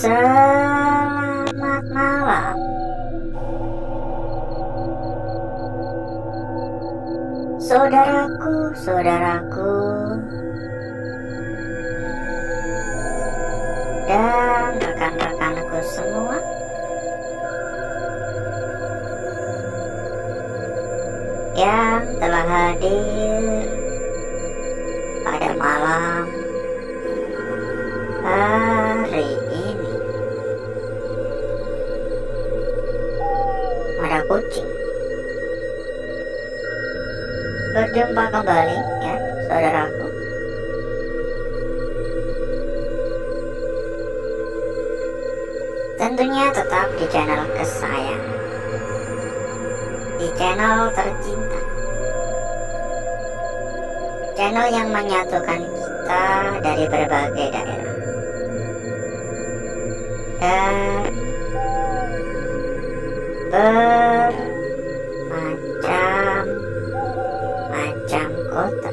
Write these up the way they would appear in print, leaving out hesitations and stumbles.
Selamat malam, saudaraku, dan rekan-rekanku semua. Yang telah hadir pada malam hari ini. Ada kucing. Berjumpa kembali ya, saudaraku. Tentunya tetap di channel kesayangan, di channel tercinta, channel yang menyatukan kita dari berbagai daerah dan bermacam-macam kota.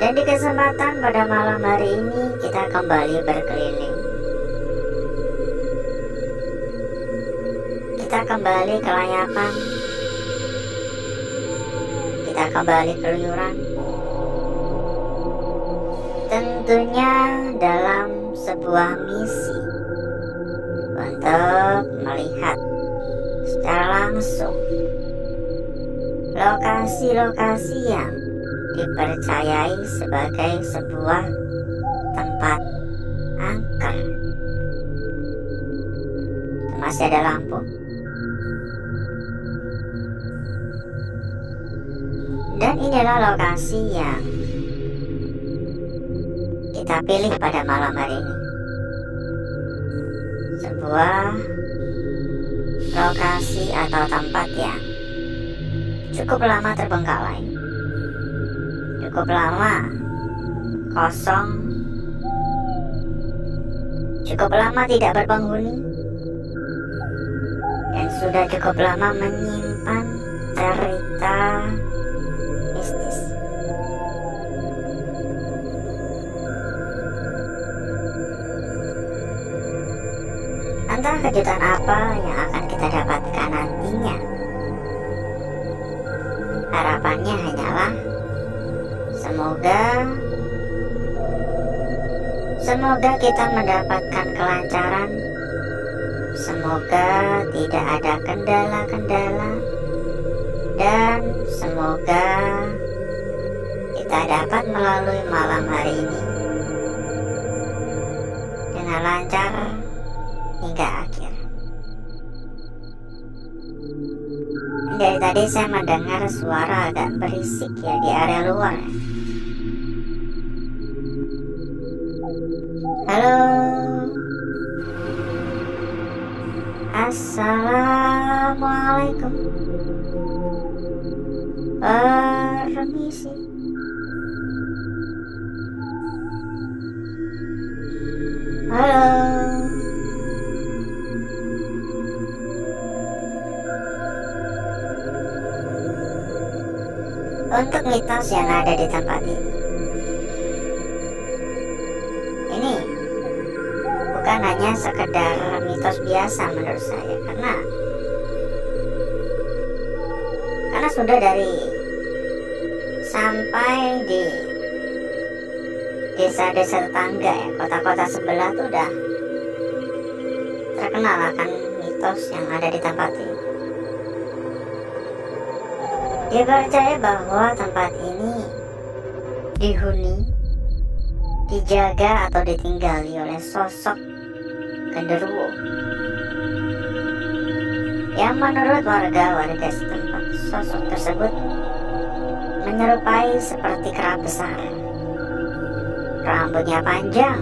Dan di kesempatan pada malam hari ini kita kembali berkeliling. Kita kembali ke layapan. Kita kembali keluyuran. Tentunya dalam sebuah misi untuk melihat secara langsung lokasi-lokasi yang dipercayai sebagai sebuah tempat angker. Masih ada lampu. Dan inilah lokasi yang kita pilih pada malam hari ini. Sebuah lokasi atau tempat yang cukup lama terbengkalai, cukup lama kosong, cukup lama tidak berpenghuni, dan sudah cukup lama menyimpan cerita mistis. Entah kejutan apa yang akan kita dapatkan nantinya. Harapannya hanyalah semoga kita mendapatkan kelancaran. Semoga tidak ada kendala-kendala, dan semoga kita dapat melalui malam hari ini dengan lancar hingga akhir. Dari tadi saya mendengar suara agak berisik ya di area luar. Halo, assalamualaikum, permisi. Halo. Untuk mitos yang ada di tempat ini bukan hanya sekedar mitos biasa menurut saya, karena sudah dari sampai di desa-desa tetangga ya, kota-kota sebelah tuh udah terkenal akan mitos yang ada di tempat ini. Dia percaya bahwa tempat ini dihuni, dijaga atau ditinggali oleh sosok genderuwo yang menurut warga-warga setempat, sosok tersebut menyerupai seperti kera besar. Rambutnya panjang,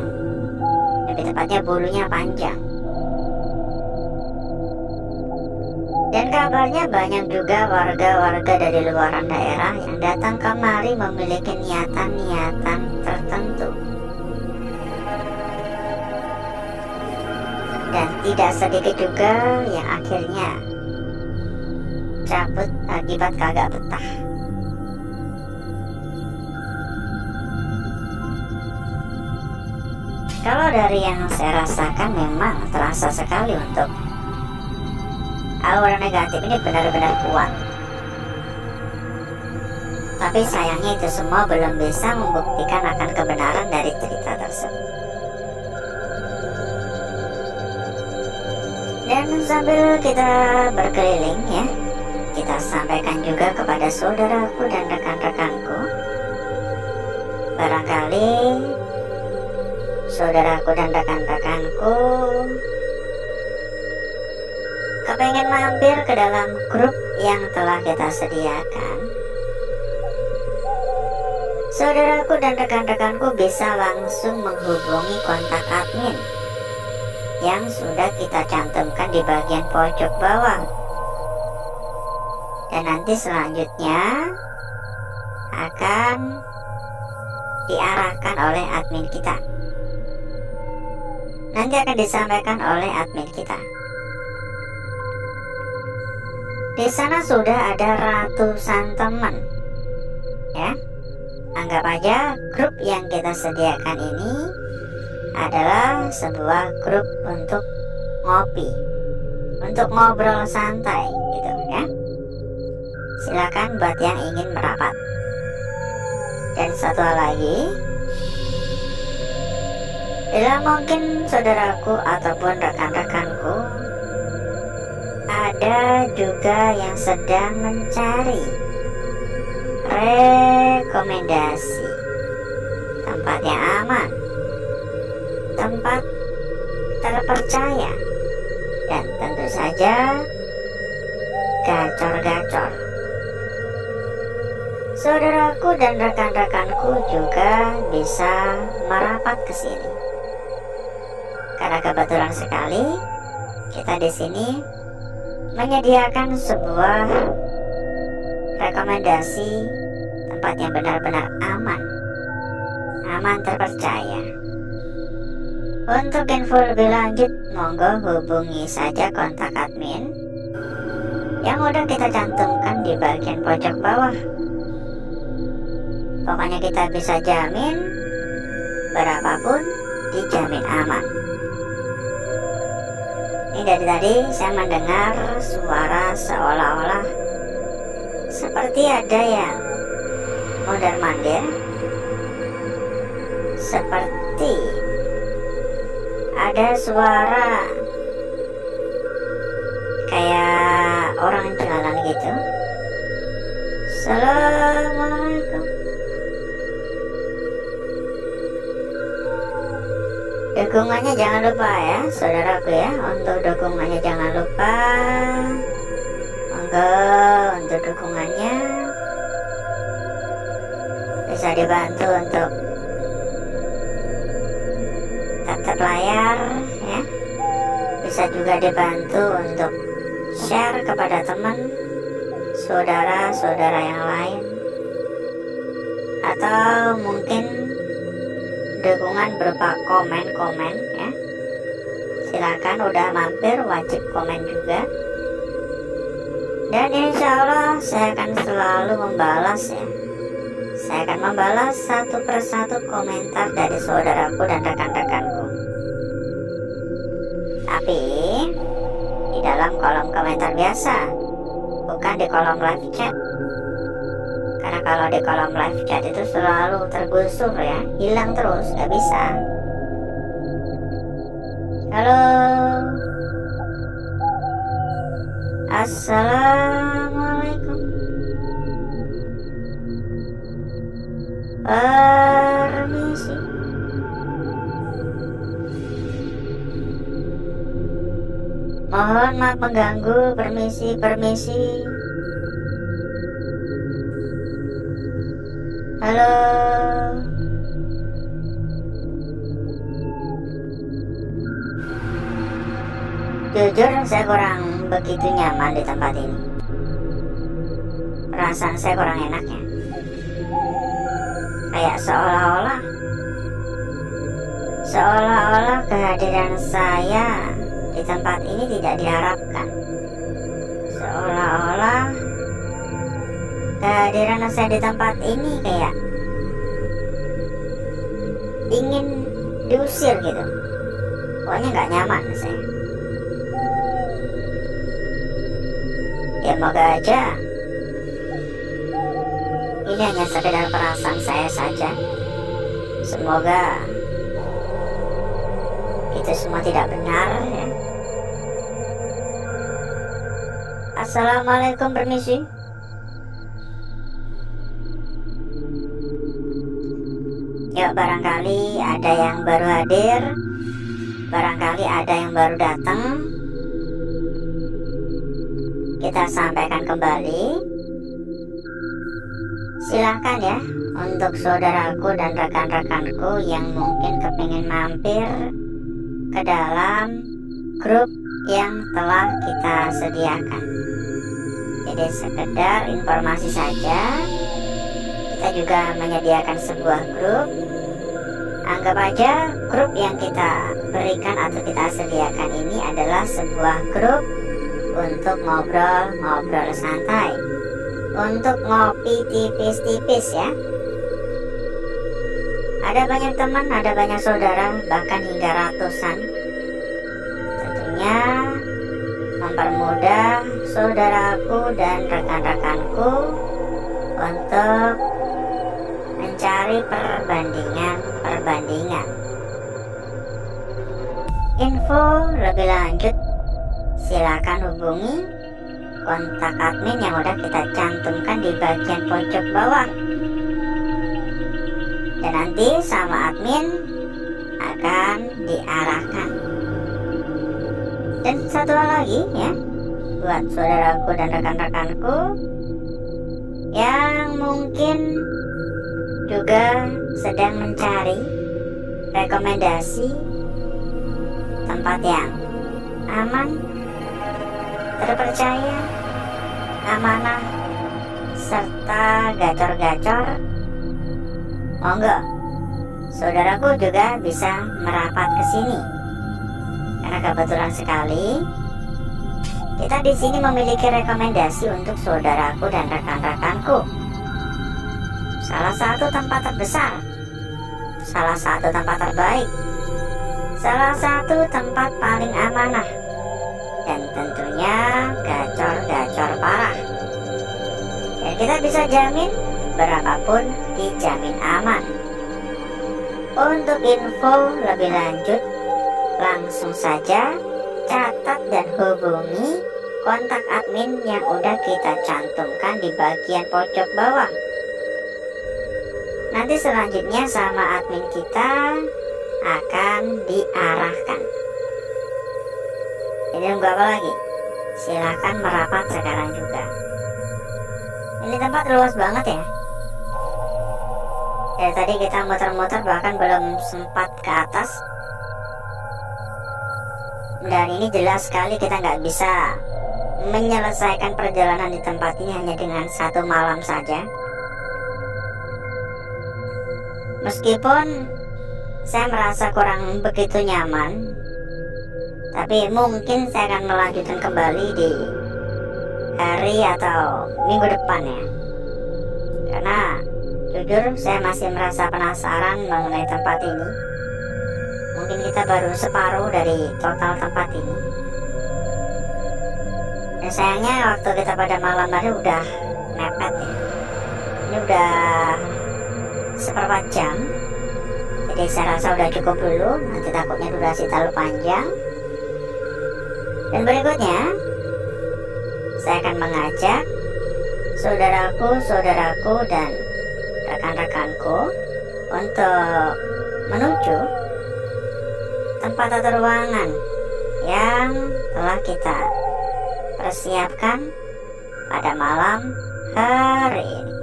lebih tepatnya bulunya panjang. Dan kabarnya banyak juga warga-warga dari luaran daerah yang datang kemari memiliki niatan-niatan tertentu. Dan tidak sedikit juga yang akhirnya cabut akibat kagak betah. Kalau dari yang saya rasakan memang terasa sekali untuk aura negatif ini benar-benar kuat. Tapi sayangnya itu semua belum bisa membuktikan akan kebenaran dari cerita tersebut. Dan sambil kita berkeliling ya, kita sampaikan juga kepada saudaraku dan rekan-rekanku. Barangkali saudaraku dan rekan-rekanku kepengen mampir ke dalam grup yang telah kita sediakan. Saudaraku dan rekan-rekanku bisa langsung menghubungi kontak admin yang sudah kita cantumkan di bagian pojok bawah. Dan nanti selanjutnya akan diarahkan oleh admin kita. Nanti akan disampaikan oleh admin kita. Di sana sudah ada ratusan teman, ya. Anggap aja grup yang kita sediakan ini adalah sebuah grup untuk ngopi, untuk ngobrol santai gitu ya. Silakan buat yang ingin merapat. Dan satu hal lagi, bila mungkin saudaraku ataupun rekan-rekanku ada juga yang sedang mencari rekomendasi tempat yang aman, tempat terpercaya, dan tentu saja gacor-gacor. Saudaraku dan rekan-rekanku juga bisa merapat ke sini. Karena kebetulan sekali kita di sini menyediakan sebuah rekomendasi tempat yang benar-benar aman, aman terpercaya. Untuk info lebih lanjut, monggo hubungi saja kontak admin yang udah kita cantumkan di bagian pojok bawah. Pokoknya kita bisa jamin berapapun dijamin aman. Ini dari tadi saya mendengar suara seolah-olah seperti ada yang mondar-mandir, seperti ada suara kayak orang jalan gitu. Assalamualaikum. Dukungannya jangan lupa ya saudaraku ya. Untuk dukungannya jangan lupa. Monggo untuk dukungannya bisa dibantu untuk tap layar ya. Bisa juga dibantu untuk share kepada teman, saudara-saudara yang lain, atau mungkin dukungan berupa komen-komen ya. Silakan, udah mampir wajib komen juga. Dan insya Allah saya akan selalu membalas ya. Saya akan membalas satu persatu komentar dari saudaraku dan rekan-rekanku. Tapi di dalam kolom komentar biasa, bukan di kolom live chat. Karena kalau di kolom live chat itu selalu tergusur ya, hilang terus, gak bisa. Halo, assalamualaikum. Permisi. Mohon maaf mengganggu, permisi. Halo. Jujur saya kurang begitu nyaman di tempat ini. Perasaan saya kurang enak ya. Kayak seolah-olah kehadiran saya di tempat ini tidak diharapkan. Seolah-olah kehadiran saya di tempat ini kayak ingin diusir gitu. Pokoknya nggak nyaman saya. Ya moga aja ini hanya sekedar perasaan saya saja. Semoga itu semua tidak benar ya. Assalamualaikum, permisi. Yuk, barangkali ada yang baru hadir, barangkali ada yang baru datang. Kita sampaikan kembali. Silahkan ya untuk saudaraku dan rekan-rekanku yang mungkin kepingin mampir ke dalam grup yang telah kita sediakan. Jadi sekedar informasi saja, kita juga menyediakan sebuah grup. Anggap aja grup yang kita berikan atau kita sediakan ini adalah sebuah grup untuk ngobrol-ngobrol santai, untuk ngopi tipis-tipis ya. Ada banyak teman, ada banyak saudara, bahkan hingga ratusan. Tentunya mempermudah saudaraku dan rekan-rekanku untuk mencari perbandingan. Info lebih lanjut silakan hubungi kontak admin yang udah kita cantumkan di bagian pojok bawah. Dan nanti sama admin akan diarahkan. Dan satu hal lagi ya, buat saudaraku dan rekan-rekanku yang mungkin juga sedang mencari rekomendasi tempat yang aman, terpercaya, amanah, serta gacor-gacor, monggo saudaraku juga bisa merapat ke sini. Karena kebetulan sekali kita di sini memiliki rekomendasi untuk saudaraku dan rekan-rekanku. Salah satu tempat terbesar, salah satu tempat terbaik, salah satu tempat paling amanah, dan tentunya gacor-gacor parah. Dan kita bisa jamin berapapun dijamin aman. Untuk info lebih lanjut, langsung saja catat dan hubungi kontak admin yang udah kita cantumkan di bagian pojok bawah. Nanti selanjutnya sama admin kita akan diarahkan. Jadi nunggu apa lagi? Silahkan merapat sekarang juga. Ini tempat luas banget ya. Dari tadi kita muter-muter bahkan belum sempat ke atas. Dan ini jelas sekali kita nggak bisa menyelesaikan perjalanan di tempat ini hanya dengan satu malam saja. Meskipun saya merasa kurang begitu nyaman, tapi mungkin saya akan melanjutkan kembali di hari atau minggu depan ya. Karena jujur saya masih merasa penasaran mengenai tempat ini. Mungkin kita baru separuh dari total tempat ini. Dan sayangnya waktu kita pada malam hari udah mepet ya. Ini udah seperempat jam. Jadi saya rasa udah cukup dulu. Nanti takutnya durasi terlalu panjang. Dan berikutnya saya akan mengajak saudaraku dan rekan-rekanku untuk menuju tempat atau ruangan yang telah kita persiapkan pada malam hari ini.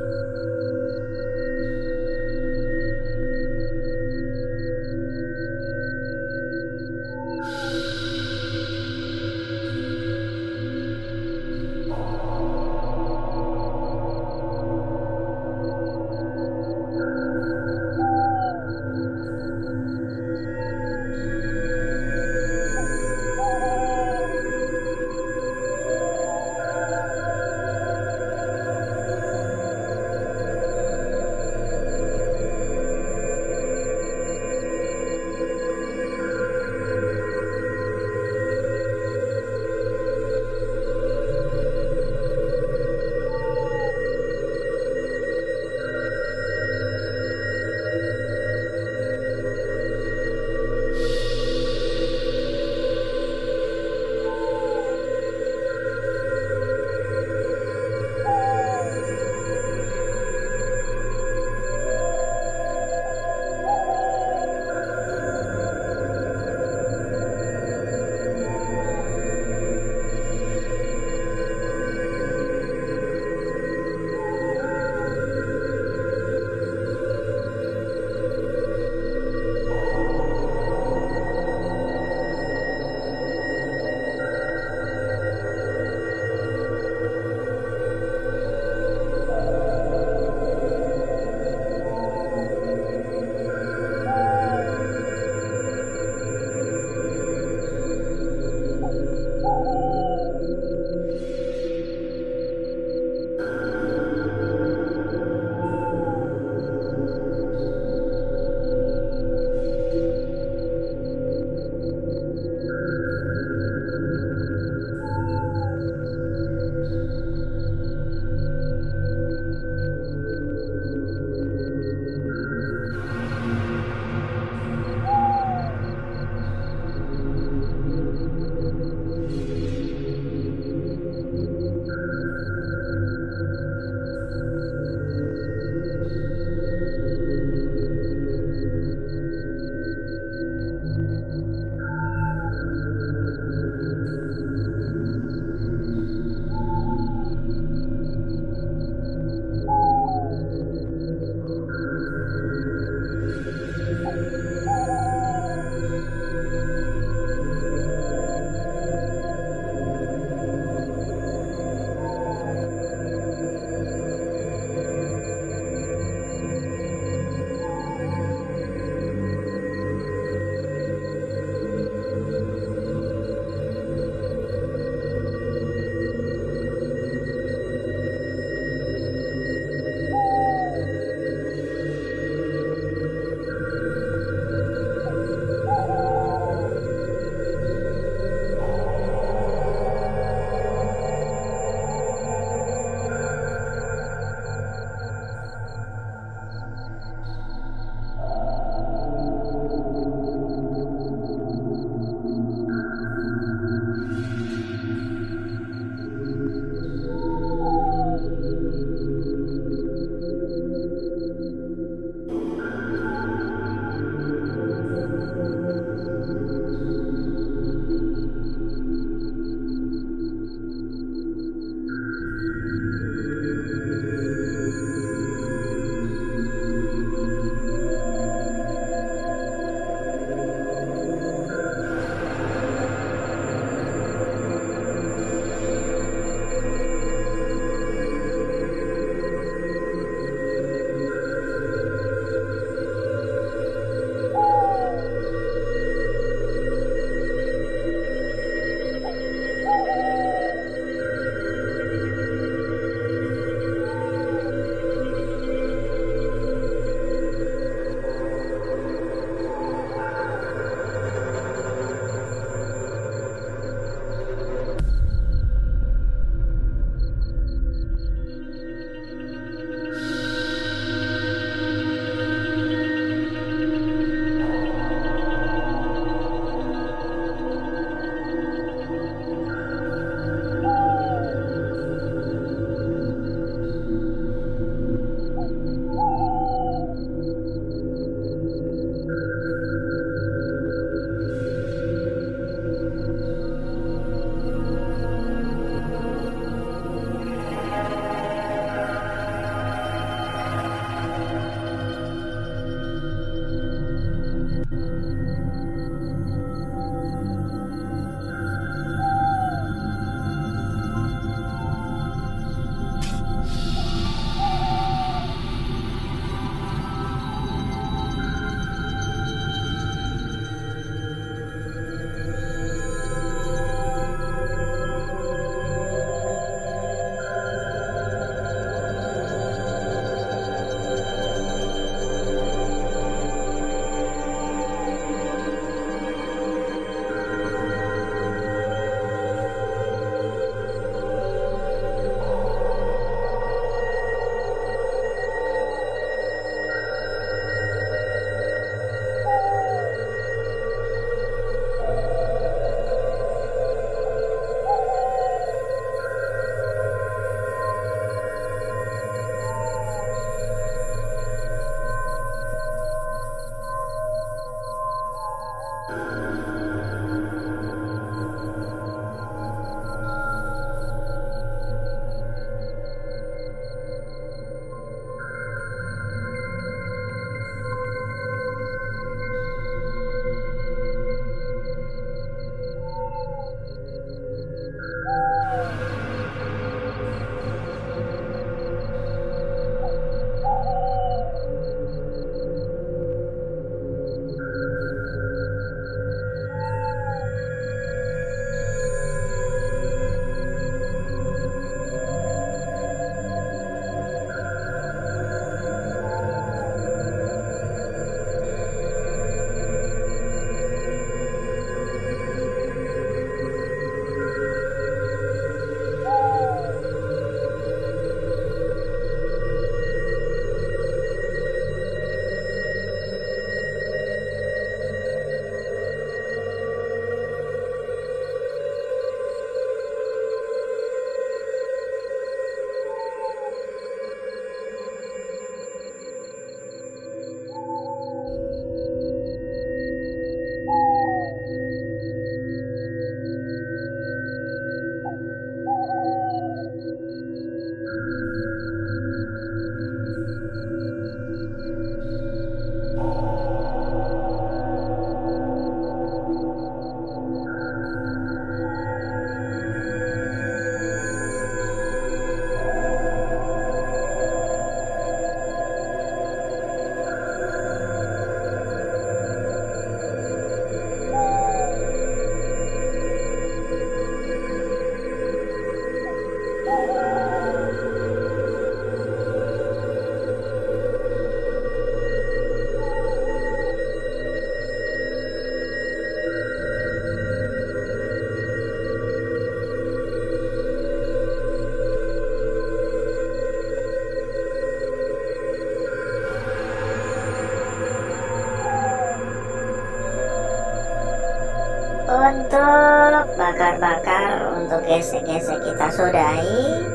Untuk bakar-bakar, untuk gesek-gesek kita sudahi.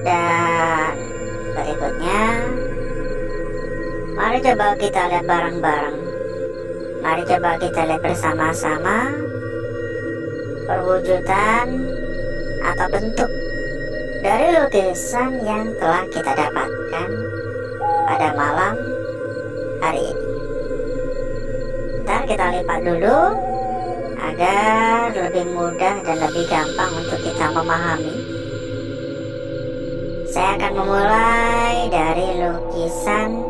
Dan berikutnya, mari coba kita lihat bareng-bareng. Mari coba kita lihat bersama-sama perwujudan atau bentuk dari lukisan yang telah kita dapatkan pada malam hari ini. Ntar kita lipat dulu agar lebih mudah dan lebih gampang untuk kita memahami. Saya akan memulai dari lukisan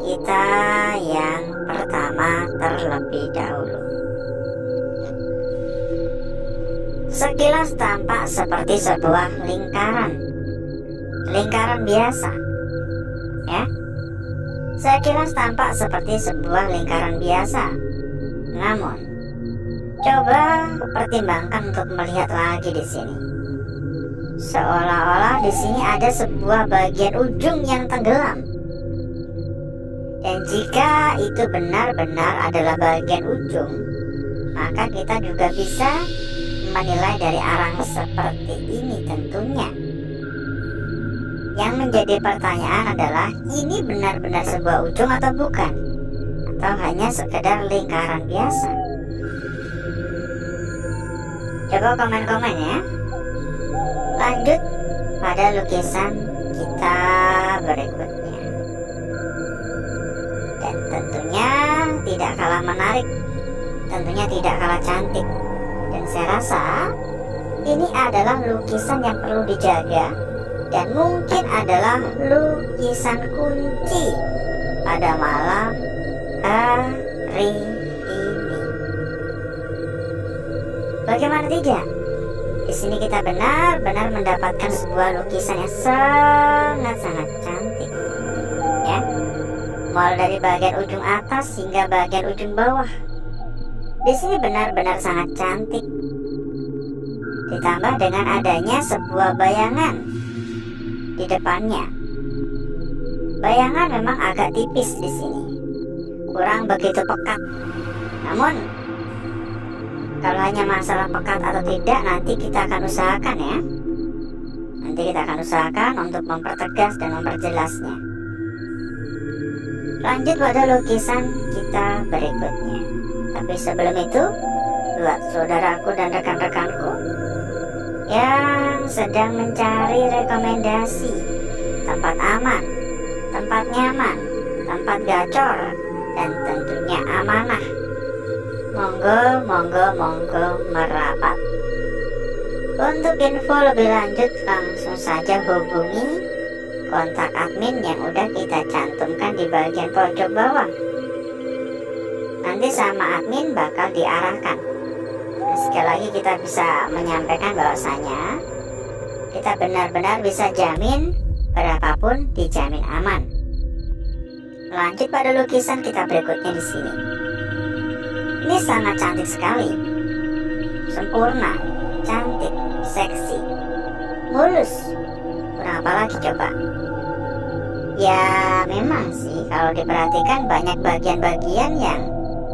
kita yang pertama terlebih dahulu. Sekilas tampak seperti sebuah lingkaran biasa, ya. Sekilas tampak seperti sebuah lingkaran biasa. Namun, coba pertimbangkan untuk melihat lagi di sini. Seolah-olah di sini ada sebuah bagian ujung yang tenggelam. Dan jika itu benar-benar adalah bagian ujung, maka kita juga bisa menilai dari arah seperti ini tentunya. Yang menjadi pertanyaan adalah, ini benar-benar sebuah ujung atau bukan? Atau hanya sekedar lingkaran biasa? Coba komen-komen ya. Lanjut pada lukisan kita berikutnya. Dan tentunya tidak kalah menarik, tentunya tidak kalah cantik. Dan saya rasa ini adalah lukisan yang perlu dijaga, dan mungkin adalah lukisan kunci pada malam hari ini. Bagaimana tidak? Di sini kita benar-benar mendapatkan sebuah lukisan yang sangat-sangat cantik, ya. Mulai dari bagian ujung atas hingga bagian ujung bawah. Di sini benar-benar sangat cantik. Ditambah dengan adanya sebuah bayangan di depannya. Bayangan memang agak tipis di sini, kurang begitu pekat. Namun, kalau hanya masalah pekat atau tidak, nanti kita akan usahakan ya. Nanti kita akan usahakan untuk mempertegas dan memperjelasnya. Lanjut pada lukisan kita berikutnya. Tapi sebelum itu, buat saudaraku dan rekan-rekanku yang sedang mencari rekomendasi tempat aman, tempat nyaman, tempat gacor, dan tentunya amanah, monggo merapat. Untuk info lebih lanjut langsung saja hubungi kontak admin yang udah kita cantumkan di bagian pojok bawah. Nanti sama admin bakal diarahkan. Nah, sekali lagi kita bisa menyampaikan bahwasanya kita benar-benar bisa jamin berapapun dijamin aman. Lanjut pada lukisan kita berikutnya di sini. Ini sangat cantik sekali, sempurna, cantik, seksi, mulus. Kurang apa lagi coba? Ya memang sih kalau diperhatikan banyak bagian-bagian yang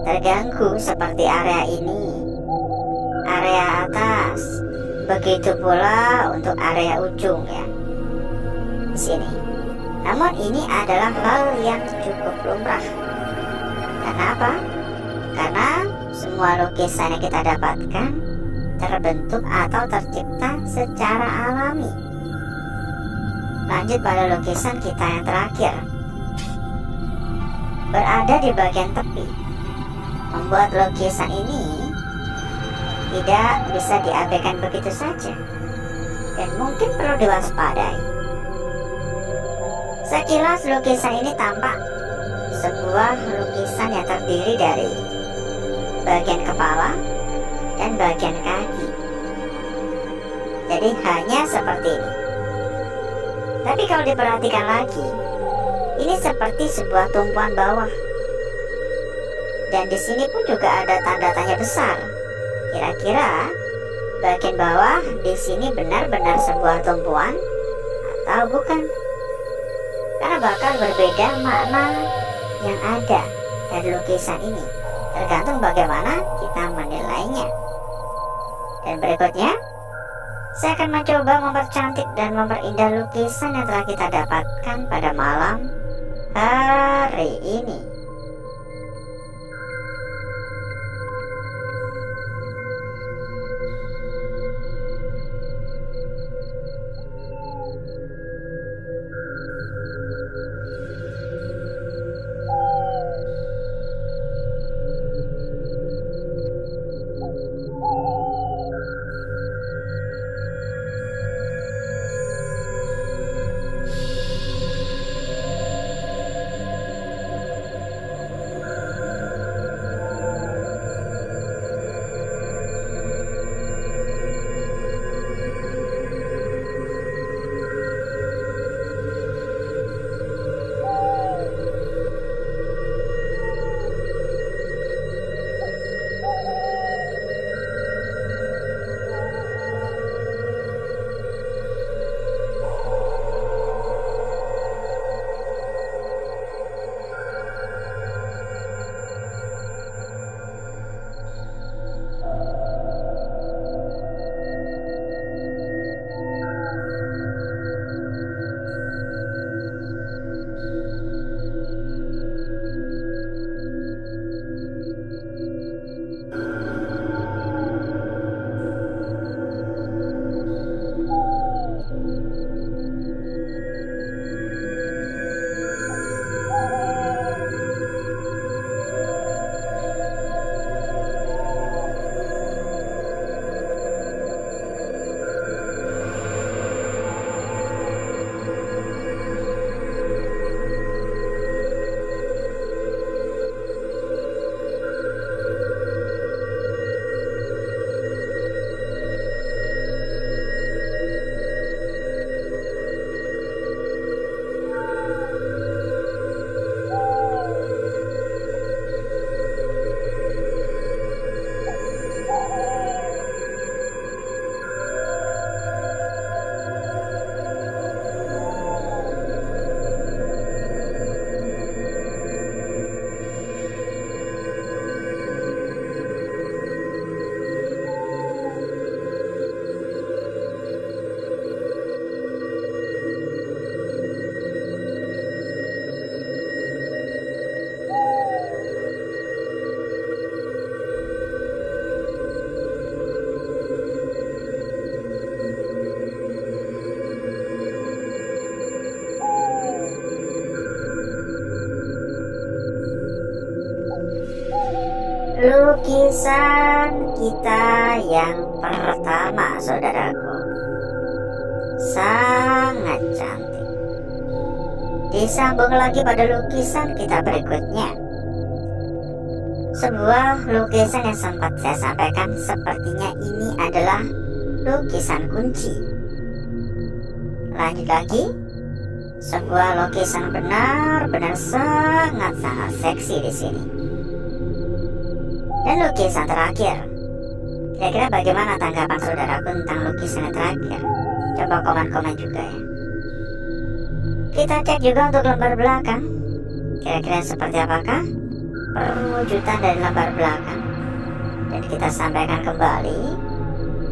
terganggu seperti area ini, area atas, begitu pula untuk area ujung ya di sini. Namun ini adalah hal yang cukup lumrah. Kenapa? Karena semua lukisan yang kita dapatkan terbentuk atau tercipta secara alami. Lanjut pada lukisan kita yang terakhir. Berada di bagian tepi membuat lukisan ini tidak bisa diabaikan begitu saja dan mungkin perlu diwaspadai. Sekilas lukisan ini tampak sebuah lukisan yang terdiri dari bagian kepala dan bagian kaki. Jadi hanya seperti ini. Tapi kalau diperhatikan lagi, ini seperti sebuah tumpuan bawah. Dan di sini pun juga ada tanda tanya besar. Kira-kira bagian bawah di sini benar-benar sebuah tumpuan atau bukan? Karena bakal berbeda makna yang ada dari lukisan ini, tergantung bagaimana kita menilainya. Dan berikutnya, saya akan mencoba mempercantik dan memperindah lukisan yang telah kita dapatkan pada malam hari ini. lukisan kita yang pertama, saudaraku. Sangat cantik. Disambung lagi pada lukisan kita berikutnya. Sebuah lukisan yang sempat saya sampaikan, sepertinya ini adalah lukisan kunci. Lanjut lagi, sebuah lukisan benar-benar sangat-sangat seksi di sini. Dan lukisan terakhir, kira-kira bagaimana tanggapan saudaraku tentang lukisan yang terakhir? Coba komen-komen juga ya. Kita cek juga untuk lembar belakang. Kira-kira seperti apakah perwujudan dari lembar belakang? Dan kita sampaikan kembali,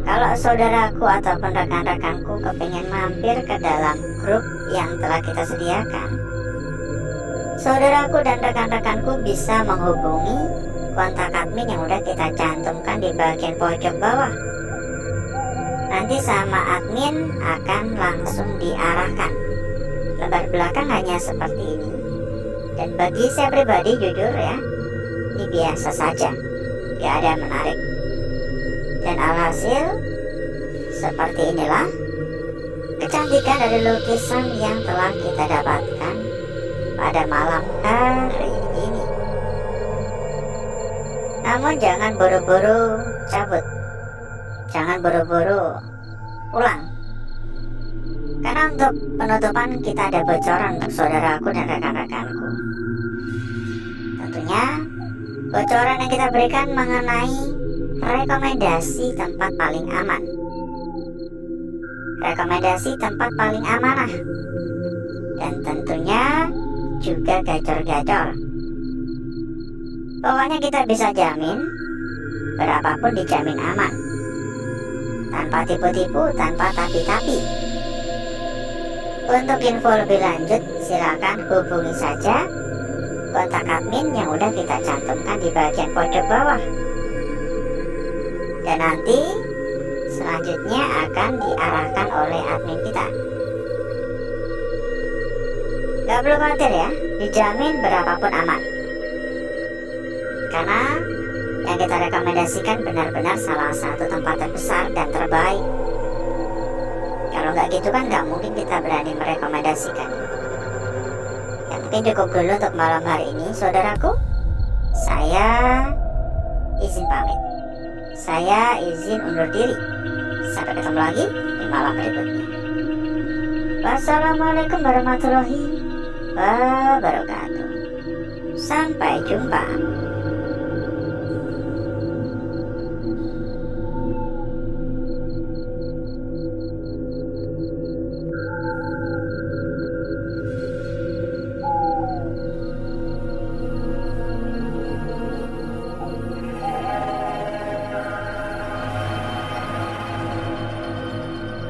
kalau saudaraku ataupun rekan-rekanku kepingin mampir ke dalam grup yang telah kita sediakan, saudaraku dan rekan-rekanku bisa menghubungi kontak admin yang udah kita cantumkan di bagian pojok bawah. Nanti sama admin akan langsung diarahkan. Lembar belakang hanya seperti ini. Dan bagi saya pribadi, jujur ya, ini biasa saja, gak ada yang menarik. Dan alhasil seperti inilah kecantikan dari lukisan yang telah kita dapatkan pada malam hari ini. Namun jangan buru-buru cabut, jangan buru-buru pulang, karena untuk penutupan kita ada bocoran untuk saudaraku dan rekan-rekanku. Tentunya bocoran yang kita berikan mengenai rekomendasi tempat paling aman, rekomendasi tempat paling amanah, dan tentunya juga gacor-gacor. Pokoknya kita bisa jamin, berapapun dijamin aman, tanpa tipu-tipu, tanpa tapi-tapi. Untuk info lebih lanjut silakan hubungi saja kontak admin yang udah kita cantumkan di bagian pojok bawah. Dan nanti selanjutnya akan diarahkan oleh admin kita. Gak perlu khawatir ya, dijamin berapapun aman. Karena yang kita rekomendasikan benar-benar salah satu tempat terbesar dan terbaik. Kalau nggak gitu kan nggak mungkin kita berani merekomendasikan. Ya, mungkin cukup dulu untuk malam hari ini, saudaraku. Saya izin pamit. Saya izin undur diri. Sampai ketemu lagi di malam berikutnya. Wassalamualaikum warahmatullahi wabarakatuh. Sampai jumpa.